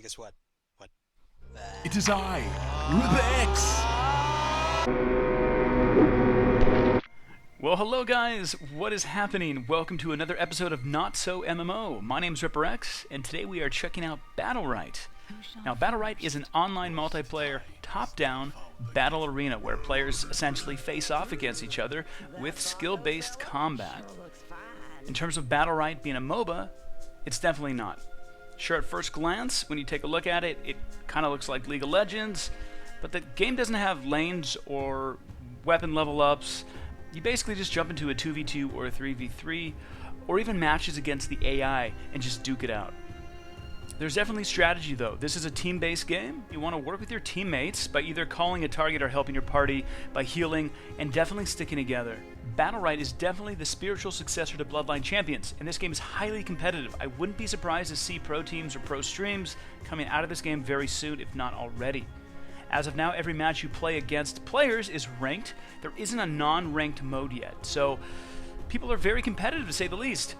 guess what? What? It is I, RipperX! Well, hello guys, what is happening? Welcome to another episode of Not So MMO. My name's RipperX, and today we are checking out Battlerite. Now, Battlerite is an online multiplayer, top-down battle arena where players essentially face off against each other with skill-based combat. In terms of Battlerite being a MOBA, it's definitely not. Sure, at first glance, when you take a look at it, it kind of looks like League of Legends, but the game doesn't have lanes or weapon level ups. You basically just jump into a 2v2 or a 3v3, or even matches against the AI and just duke it out. There's definitely strategy though. This is a team-based game. You want to work with your teammates by either calling a target or helping your party, by healing, and definitely sticking together. Battlerite is definitely the spiritual successor to Bloodline Champions, and this game is highly competitive. I wouldn't be surprised to see pro teams or pro streams coming out of this game very soon, if not already. As of now, every match you play against players is ranked. There isn't a non-ranked mode yet, so people are very competitive to say the least.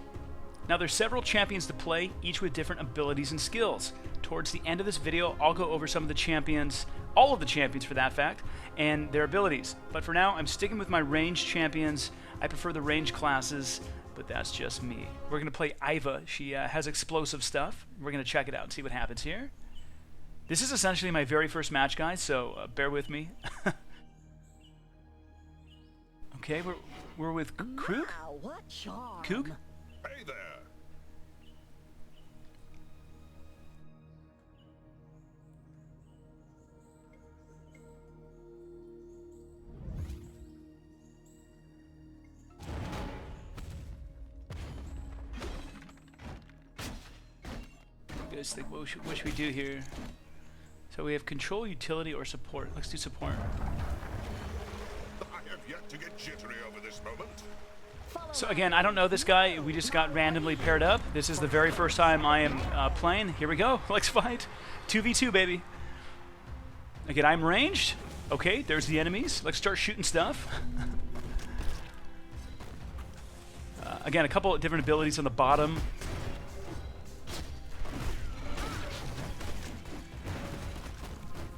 Now there's several champions to play, each with different abilities and skills. Towards the end of this video, I'll go over some of the champions, all of the champions for that fact, and their abilities. But for now, I'm sticking with my ranged champions. I prefer the ranged classes, but that's just me. We're going to play Iva. She has explosive stuff. We're going to check it out and see what happens here. This is essentially my very first match, guys, so bear with me. Okay, we're with Croak. Wow, what charm. Kook? Hey there! What do you guys think? What should we do here? So we have control, utility, or support. Let's do support. I have yet to get jittery over this moment. So again, I don't know this guy. We just got randomly paired up. This is the very first time I am playing. Here we go. Let's fight. 2v2, baby. Again, I'm ranged. Okay, there's the enemies. Let's start shooting stuff. Again, a couple of different abilities on the bottom.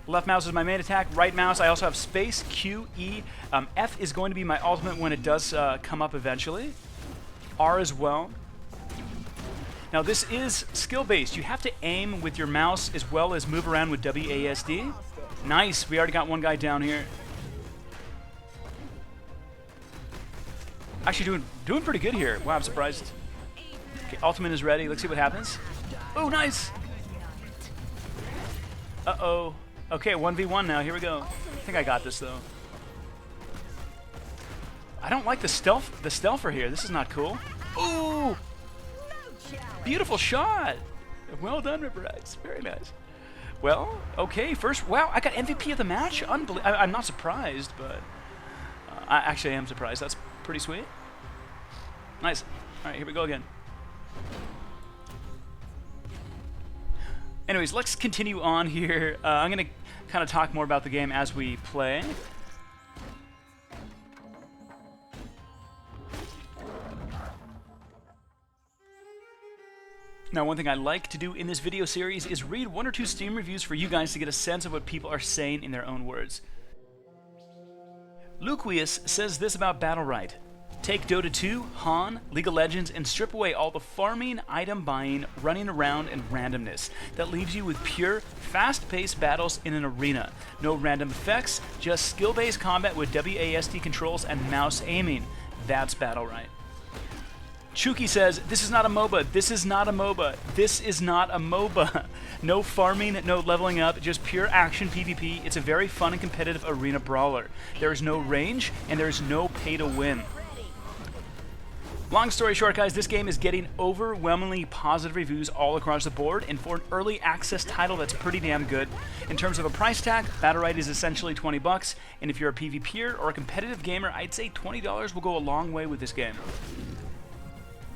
Left mouse is my main attack, right mouse I also have space, Q, E. F is going to be my ultimate when it does come up eventually. R as well. Now this is skill-based. You have to aim with your mouse as well as move around with WASD. Nice, we already got one guy down here. Actually doing pretty good here. Wow, I'm surprised. Okay, ultimate is ready. Let's see what happens. Oh, nice! Uh-oh. Okay, 1v1 now. Here we go. I think I got this though. I don't like the stealther here. This is not cool. Ooh! Beautiful shot. Well done, RipperX. Very nice. Well, okay. First, wow, I got MVP of the match. I'm not surprised, but I actually am surprised. That's pretty sweet. Nice. All right, here we go again. Anyways, let's continue on here. I'm going to kind of talk more about the game as we play. Now, one thing I like to do in this video series is read 1 or 2 Steam reviews for you guys to get a sense of what people are saying in their own words. Luquius says this about Battlerite. Take Dota 2, Han, League of Legends, and strip away all the farming, item buying, running around, and randomness. That leaves you with pure, fast-paced battles in an arena. No random effects, just skill-based combat with WASD controls and mouse aiming. That's Battlerite. Chuki says, this is not a MOBA, this is not a MOBA, this is not a MOBA. No farming, no leveling up, just pure action PvP. It's a very fun and competitive arena brawler. There is no range, and there is no pay to win. Long story short, guys, this game is getting overwhelmingly positive reviews all across the board, and for an early access title, that's pretty damn good. In terms of a price tag, Battlerite is essentially 20 bucks, and if you're a PvPer or a competitive gamer, I'd say $20 will go a long way with this game.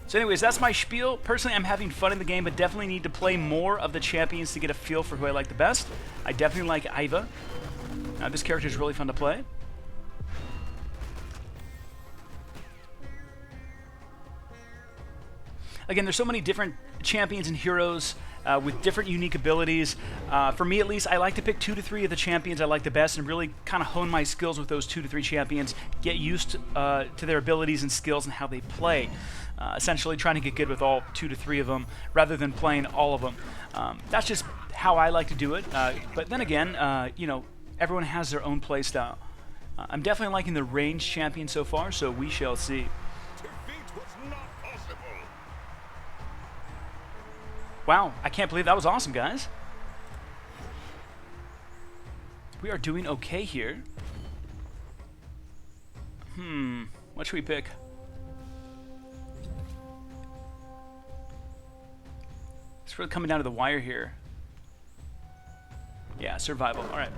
So anyways, that's my spiel. Personally, I'm having fun in the game, but definitely need to play more of the champions to get a feel for who I like the best. I definitely like Iva. This character is really fun to play. Again, there's so many different champions and heroes with different unique abilities. For me, at least, I like to pick 2 to 3 of the champions I like the best and really kind of hone my skills with those 2 to 3 champions, get used to their abilities and skills and how they play. Essentially trying to get good with all 2 to 3 of them rather than playing all of them. That's just how I like to do it. But then again, you know, everyone has their own play style. I'm definitely liking the ranged champion so far, so we shall see. Defeat was not possible. Wow, I can't believe that was awesome, guys. We are doing okay here. What should we pick? It's really coming down to the wire here. Yeah, survival. All right.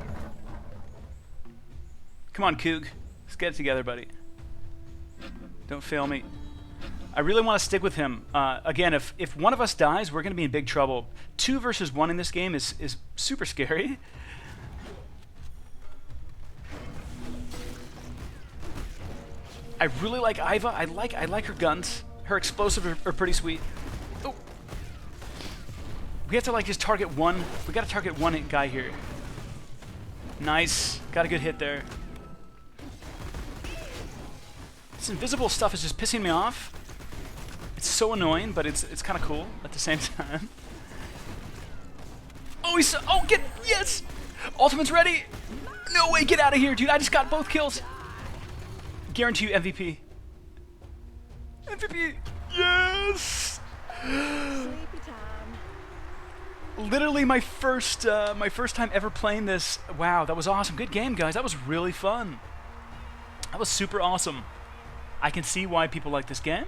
Come on, Coog. Let's get it together, buddy. Don't fail me. I really want to stick with him. Again, if one of us dies, we're going to be in big trouble. 2 versus 1 in this game is super scary. I really like Iva. I like her guns. Her explosives are pretty sweet. Oh. We have to like just target one. We got to target one guy here. Nice. Got a good hit there. This invisible stuff is just pissing me off. It's so annoying, but it's kind of cool at the same time. Oh, yes! Ultimate's ready! No way, get out of here, dude. I just got both kills. Guarantee you MVP. MVP! Yes! Literally my first time ever playing this. Wow, that was awesome. Good game, guys. That was really fun. That was super awesome. I can see why people like this game.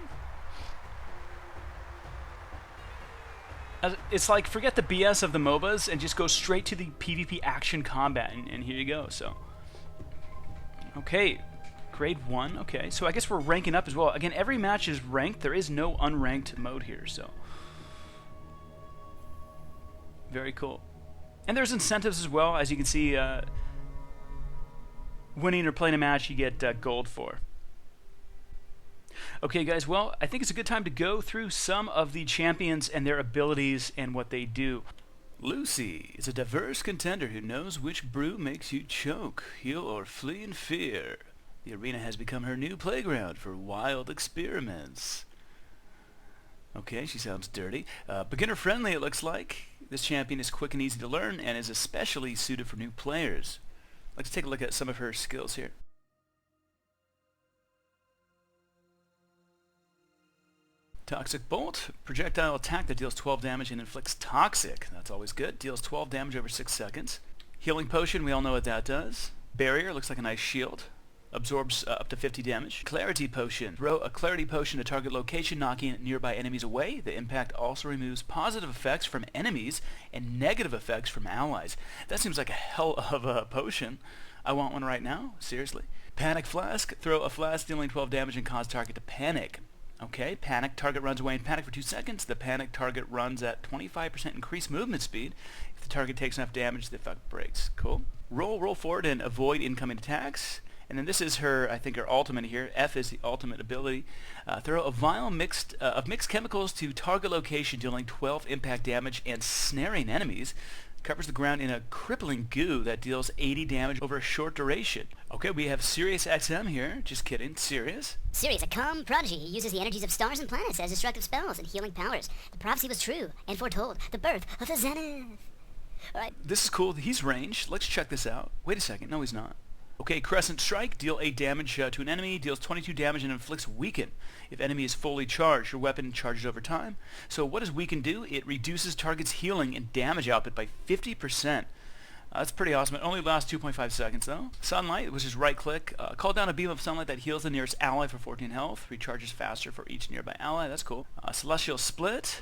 It's like, forget the BS of the MOBAs and just go straight to the PvP action combat, and here you go. So, okay, grade 1. Okay, so I guess we're ranking up as well. Again, every match is ranked. There is no unranked mode here, so very cool. And there's incentives as well, as you can see. Winning or playing a match, you get gold for. Okay, guys, well, I think it's a good time to go through some of the champions and their abilities and what they do. Lucy is a diverse contender who knows which brew makes you choke, heal, or flee in fear. The arena has become her new playground for wild experiments. Okay, she sounds dirty. Beginner-friendly, it looks like. This champion is quick and easy to learn and is especially suited for new players. Let's take a look at some of her skills here. Toxic Bolt, projectile attack that deals 12 damage and inflicts toxic. That's always good. Deals 12 damage over 6 seconds. Healing Potion, we all know what that does. Barrier, looks like a nice shield. Absorbs up to 50 damage. Clarity Potion. Throw a Clarity Potion to target location, knocking nearby enemies away. The impact also removes positive effects from enemies and negative effects from allies. That seems like a hell of a potion. I want one right now. Seriously. Panic Flask. Throw a flask dealing 12 damage and cause target to panic. Okay, panic. Target runs away in panic for 2 seconds. The panic target runs at 25% increased movement speed. If the target takes enough damage, the effect breaks. Cool. Roll forward and avoid incoming attacks. And then this is her, I think, her ultimate here. F is the ultimate ability. Throw a vial of mixed chemicals to target location, dealing 12 impact damage and snaring enemies. Covers the ground in a crippling goo that deals 80 damage over a short duration. Okay, we have Sirius XM here. Just kidding, Sirius. Sirius, a calm prodigy. He uses the energies of stars and planets as destructive spells and healing powers. The prophecy was true and foretold the birth of the Zenith. All right. This is cool. He's ranged. Let's check this out. Wait a second. No, he's not. Okay, Crescent Strike. Deal 8 damage to an enemy. Deals 22 damage and inflicts Weaken. If enemy is fully charged, your weapon charges over time. So what does Weaken do? It reduces target's healing and damage output by 50%. That's pretty awesome. It only lasts 2.5 seconds, though. Sunlight, which is right-click. Call down a beam of sunlight that heals the nearest ally for 14 health. Recharges faster for each nearby ally. That's cool. Celestial Split.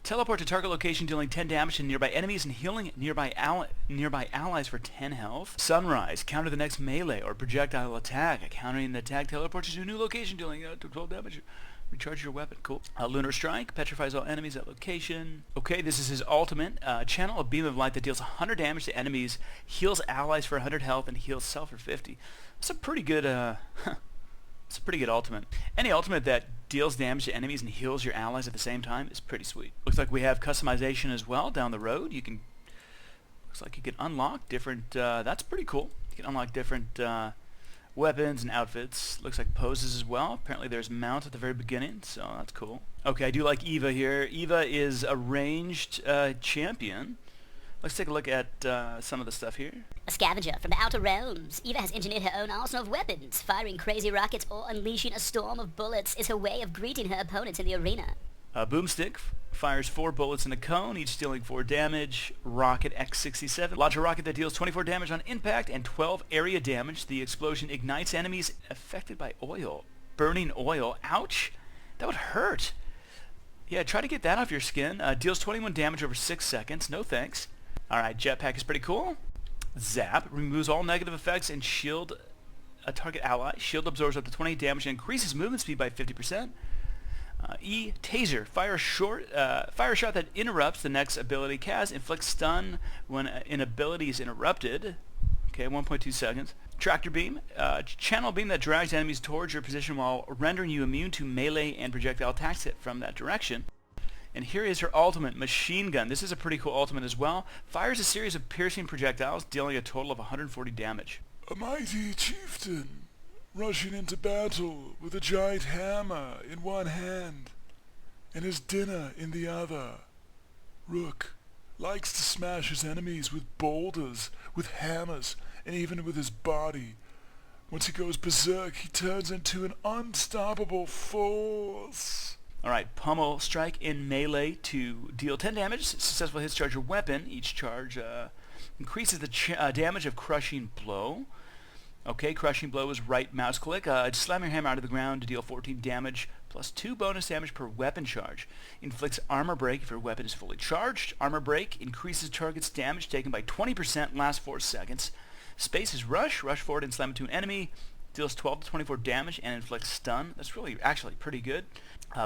Teleport to target location, dealing 10 damage to nearby enemies and healing nearby allies for 10 health. Sunrise, counter the next melee or projectile attack. Countering the attack teleports you to a new location, dealing 12 damage. Recharge your weapon. Cool. Lunar Strike, petrifies all enemies at location. Okay, this is his ultimate. Channel a beam of light that deals 100 damage to enemies, heals allies for 100 health, and heals self for 50. That's a pretty good... It's a pretty good ultimate. Any ultimate that deals damage to enemies and heals your allies at the same time is pretty sweet. Looks like we have customization as well down the road. Looks like you can unlock different, that's pretty cool. You can unlock different weapons and outfits. Looks like poses as well. Apparently there's mount at the very beginning, so that's cool. Okay, I do like Eva here. Eva is a ranged champion. Let's take a look at some of the stuff here. A scavenger from the outer realms, Eva has engineered her own arsenal of weapons. Firing crazy rockets or unleashing a storm of bullets is her way of greeting her opponents in the arena. A boomstick fires 4 bullets in a cone, each dealing 4 damage. Rocket X67. Launch a rocket that deals 24 damage on impact and 12 area damage. The explosion ignites enemies affected by oil. Burning oil. Ouch! That would hurt. Yeah, try to get that off your skin. Deals 21 damage over 6 seconds. No thanks. Alright, jetpack is pretty cool. Zap removes all negative effects and shield a target ally. Shield absorbs up to 20 damage and increases movement speed by 50%. E, taser. Fire a shot that interrupts the next ability cast. Inflicts stun when an ability is interrupted. Okay, 1.2 seconds. Tractor beam. Channel beam that drags enemies towards your position while rendering you immune to melee and projectile attacks hit from that direction. And here is her ultimate, Machine Gun. This is a pretty cool ultimate as well. Fires a series of piercing projectiles, dealing a total of 140 damage. A mighty chieftain, rushing into battle with a giant hammer in one hand and his dinner in the other. Rook likes to smash his enemies with boulders, with hammers, and even with his body. Once he goes berserk, he turns into an unstoppable force. Alright, Pummel Strike in melee to deal 10 damage. Successful hits charge your weapon. Each charge increases the damage of Crushing Blow. Okay, Crushing Blow is right mouse click. Slam your hammer out of the ground to deal 14 damage, plus 2 bonus damage per weapon charge. Inflicts Armor Break if your weapon is fully charged. Armor Break increases target's damage taken by 20%, lasts 4 seconds. Space is Rush. Rush forward and slam into an enemy. Deals 12 to 24 damage and inflicts stun. That's really actually pretty good.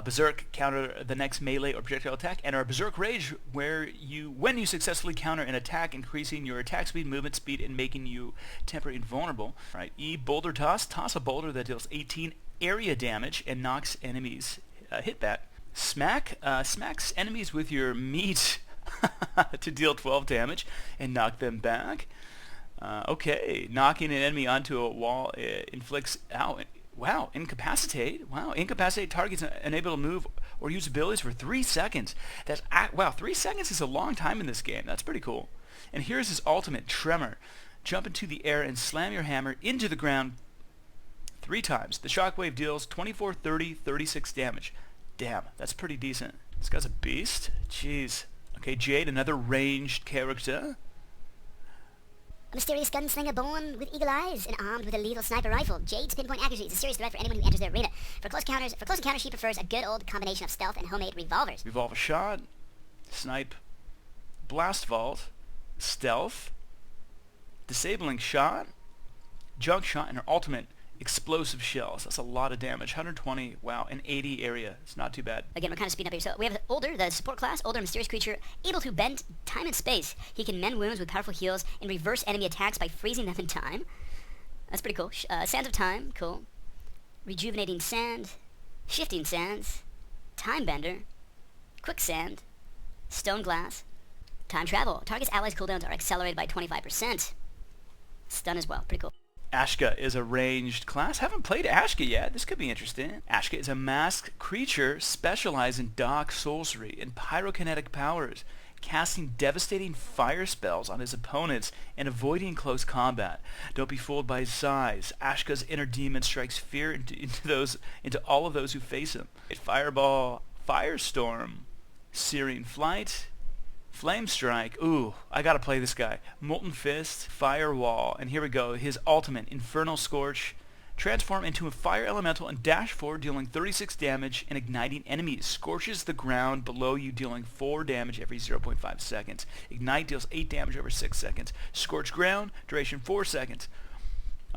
Berserk, counter the next melee or projectile attack, and our Berserk Rage, when you successfully counter an attack, increasing your attack speed, movement speed, and making you temporarily invulnerable. Right. E, Boulder Toss. Toss a boulder that deals 18 area damage and knocks enemies hit back. Smack. Smacks enemies with your meat to deal 12 damage and knock them back. Okay, knocking an enemy onto a wall inflicts... Wow, incapacitate. Wow, incapacitate targets unable to move or use abilities for 3 seconds. Wow, 3 seconds is a long time in this game. That's pretty cool. And here's his ultimate, Tremor. Jump into the air and slam your hammer into the ground 3 times. The shockwave deals 24, 30, 36 damage. Damn, that's pretty decent. This guy's a beast. Jeez. Okay, Jade, another ranged character. A mysterious gunslinger born with eagle eyes and armed with a lethal sniper rifle. Jade's pinpoint accuracy is a serious threat for anyone who enters the arena. For close encounters, she prefers a good old combination of stealth and homemade revolvers. Revolver shot, snipe, blast vault, stealth, disabling shot, junk shot, and her ultimate, explosive shells. That's a lot of damage. 120, wow, and 80 area. It's not too bad. Again, we're kind of speeding up here. So we have Older, the support class. Older, mysterious creature, able to bend time and space. He can mend wounds with powerful heals and reverse enemy attacks by freezing them in time. That's pretty cool. Sands of Time, cool. Rejuvenating Sand, Shifting Sands, Time Bender, Quicksand, Stone Glass, Time Travel. Target's allies' cooldowns are accelerated by 25%. Stun as well. Pretty cool. Ashke is a ranged class. Haven't played Ashke yet. This could be interesting. Ashke is a masked creature specialized in dark sorcery and pyrokinetic powers, casting devastating fire spells on his opponents and avoiding close combat. Don't be fooled by his size. Ashke's inner demon strikes fear into all of those who face him. Fireball, Firestorm, Searing Flight, Flame Strike. Ooh, I gotta play this guy. Molten Fist, Firewall, and here we go. His ultimate, Infernal Scorch. Transform into a fire elemental and dash forward, dealing 36 damage and igniting enemies. Scorches the ground below you, dealing 4 damage every 0.5 seconds. Ignite deals 8 damage over 6 seconds. Scorch ground, duration 4 seconds.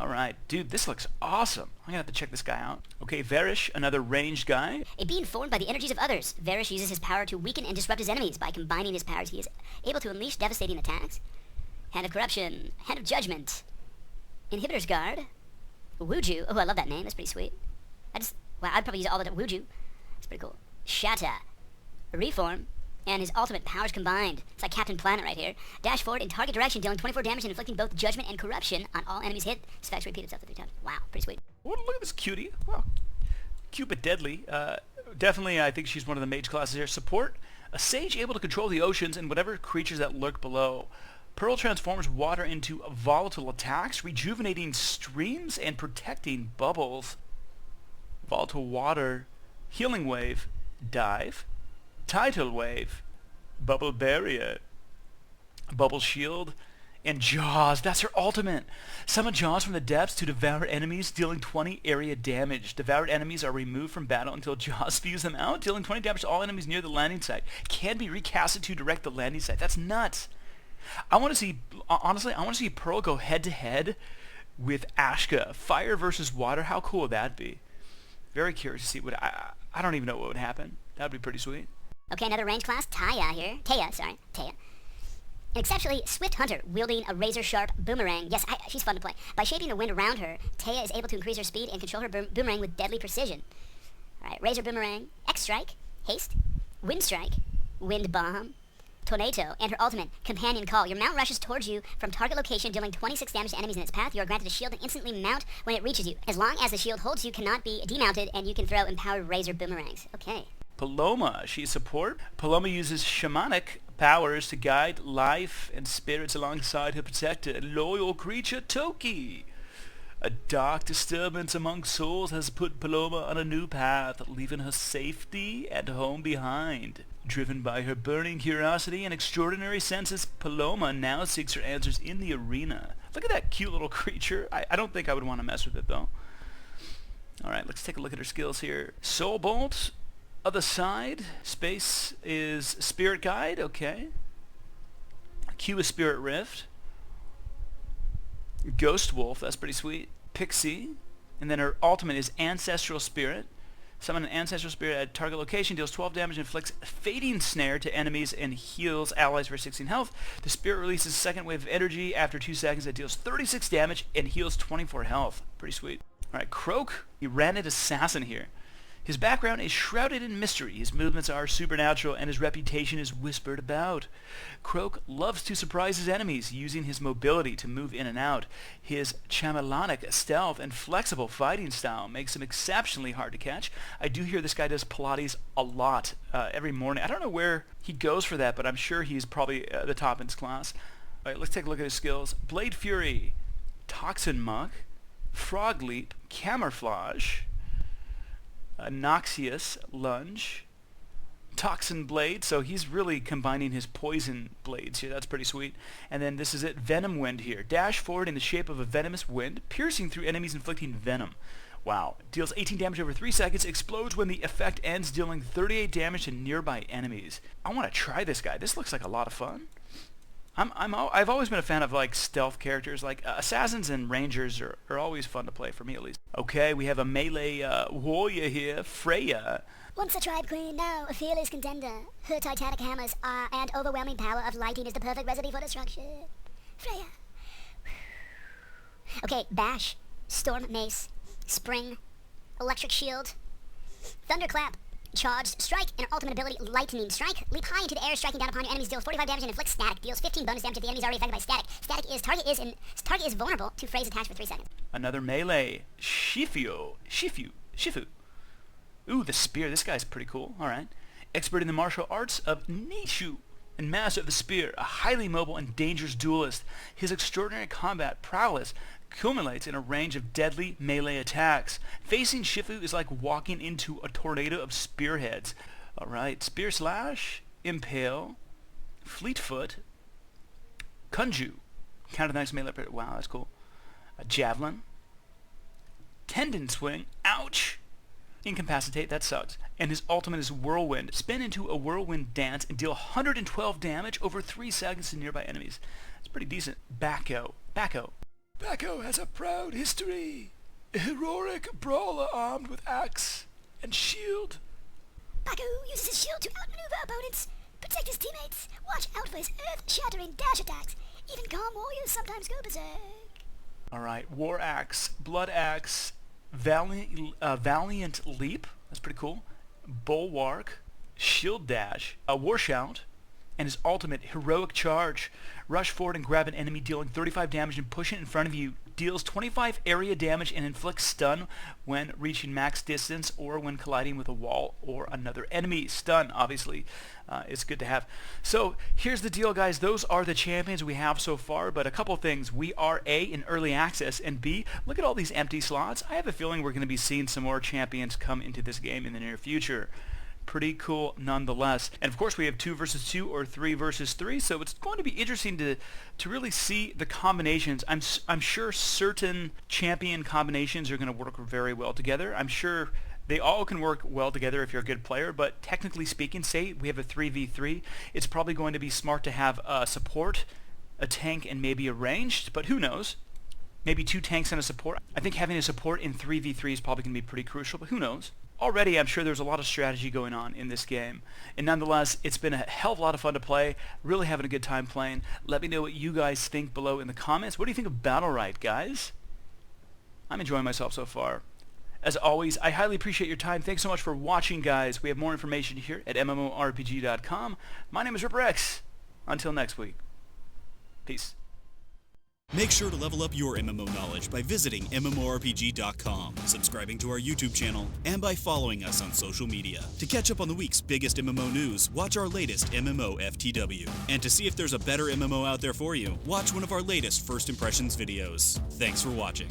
Alright, dude, this looks awesome. I'm gonna have to check this guy out. Okay, Varus, another ranged guy. A being formed by the energies of others, Varus uses his power to weaken and disrupt his enemies. By combining his powers, he is able to unleash devastating attacks. Hand of Corruption, Hand of Judgment, Inhibitor's Guard, Wuju. Oh, I love that name. That's pretty sweet. Wow, I'd probably use all the Wuju. It's pretty cool. Shatter. Reform. And his ultimate powers combined. It's like Captain Planet right here. Dash forward in target direction, dealing 24 damage and inflicting both judgment and corruption on all enemies hit. This effect repeat itself 3 times. Wow, pretty sweet. Look at this cutie. Wow. Cute but deadly. Definitely, I think she's one of the mage classes here. Support. A sage able to control the oceans and whatever creatures that lurk below. Pearl transforms water into volatile attacks, rejuvenating streams and protecting bubbles. Volatile water. Healing wave. Dive. Tidal wave, bubble barrier, bubble shield, and jaws. That's her ultimate. Summon jaws from the depths to devour enemies, dealing 20 area damage. Devoured enemies are removed from battle until jaws spews them out, dealing 20 damage to all enemies near the landing site. Can be recasted to direct the landing site. That's nuts. I want to see, honestly, I want to see Pearl go head to head with Ashke. Fire versus water. How cool would that be? Very curious to see what I don't even know what would happen. That would be pretty sweet. Okay, another range class, Taya here. Taya. An exceptionally swift hunter wielding a razor-sharp boomerang. Yes, she's fun to play. By shaping the wind around her, Taya is able to increase her speed and control her boomerang with deadly precision. Alright, razor boomerang, X-strike, haste, wind strike, wind bomb, tornado, and her ultimate, companion call. Your mount rushes towards you from target location, dealing 26 damage to enemies in its path. You are granted a shield and instantly mount when it reaches you. As long as the shield holds you, cannot be demounted, and you can throw empowered razor boomerangs. Okay. Paloma, she's support. Paloma uses shamanic powers to guide life and spirits alongside her protector, loyal creature Toki. A dark disturbance among souls has put Paloma on a new path, leaving her safety and home behind. Driven by her burning curiosity and extraordinary senses, Paloma now seeks her answers in the arena. Look at that cute little creature. I don't think I would want to mess with it, though. Alright, let's take a look at her skills here. Soul Bolt. Other side, space is Spirit Guide, okay. Q is Spirit Rift. Ghost Wolf, that's pretty sweet. Pixie, and then her ultimate is Ancestral Spirit. Summon an Ancestral Spirit at target location, deals 12 damage, inflicts Fading Snare to enemies, and heals allies for 16 health. The Spirit releases a second wave of energy after 2 seconds that deals 36 damage and heals 24 health. Pretty sweet. Alright, Croak, Uranid Assassin here. His background is shrouded in mystery, his movements are supernatural, and his reputation is whispered about. Croak loves to surprise his enemies, using his mobility to move in and out. His chameleonic stealth and flexible fighting style makes him exceptionally hard to catch. I do hear this guy does Pilates a lot, every morning. I don't know where he goes for that, but I'm sure he's probably the top in his class. All right, let's take a look at his skills. Blade Fury, Toxin Muck, Frog Leap, Camouflage, Noxious Lunge, Toxin Blade, so he's really combining his poison blades here. That's pretty sweet. And then this is it, Venom Wind here. Dash forward in the shape of a venomous wind, piercing through enemies, inflicting venom. Wow. Deals 18 damage over 3 seconds, explodes when the effect ends, dealing 38 damage to nearby enemies. I want to try this guy. This looks like a lot of fun. I've always been a fan of like stealth characters, like assassins and rangers are always fun to play, for me at least. Okay, we have a melee warrior here, Freya. Once a tribe queen, now a fearless contender. Her titanic hammers and overwhelming power of lighting is the perfect recipe for destruction. Freya. Okay, Bash, Storm Mace, Spring, Electric Shield, Thunderclap, Charged Strike, and her ultimate ability, Lightning Strike. Leap high into the air, striking down upon your enemies, deals 45 damage and inflicts static. Deals 15 bonus damage if the enemy is already affected by static. Target is vulnerable to Freya's attacks for 3 seconds. Another melee, Shifu. Ooh, the spear. This guy's pretty cool. All right. Expert in the martial arts of Nishu and master of the spear, a highly mobile and dangerous duelist. His extraordinary combat prowess accumulates in a range of deadly melee attacks. Facing Shifu is like walking into a tornado of spearheads. Alright, Spear Slash, Impale, Fleetfoot, Kunju, counter the next melee. Wow, that's cool. A Javelin, Tendon Swing, ouch! Incapacitate, that sucks. And his ultimate is Whirlwind. Spin into a whirlwind dance and deal 112 damage over 3 seconds to nearby enemies. It's pretty decent. Backhoe. Backhoe has a proud history. A heroic brawler armed with axe and shield. Backhoe uses his shield to outmaneuver opponents, protect his teammates, watch out for his earth-shattering dash attacks. Even calm warriors sometimes go berserk. Alright, War Axe, Blood Axe, Valiant Leap, that's pretty cool, Bulwark, Shield Dash, a War Shout, and his ultimate, Heroic Charge. Rush forward and grab an enemy, dealing 35 damage and push it in front of you. Deals 25 area damage and inflicts stun when reaching max distance or when colliding with a wall or another enemy. Stun, obviously, is good to have. So here's the deal, guys. Those are the champions we have so far, but a couple things. We are A, in early access, and B, look at all these empty slots. I have a feeling we're going to be seeing some more champions come into this game in the near future. Pretty cool nonetheless. And of course we have 2 versus 2 or 3 versus 3, so it's going to be interesting to really see the combinations. I'm sure certain champion combinations are going to work very well together. I'm sure they all can work well together if you're a good player, but technically speaking, say we have a 3v3, it's probably going to be smart to have a support, a tank, and maybe a ranged, but who knows? Maybe 2 tanks and a support. I think having a support in 3v3 is probably going to be pretty crucial, but who knows? Already, I'm sure there's a lot of strategy going on in this game. And nonetheless, it's been a hell of a lot of fun to play. Really having a good time playing. Let me know what you guys think below in the comments. What do you think of Battlerite, guys? I'm enjoying myself so far. As always, I highly appreciate your time. Thanks so much for watching, guys. We have more information here at MMORPG.com. My name is RipperX. Until next week. Peace. Make sure to level up your MMO knowledge by visiting MMORPG.com, subscribing to our YouTube channel, and by following us on social media. To catch up on the week's biggest MMO news, watch our latest MMO FTW. And to see if there's a better MMO out there for you, watch one of our latest First Impressions videos. Thanks for watching.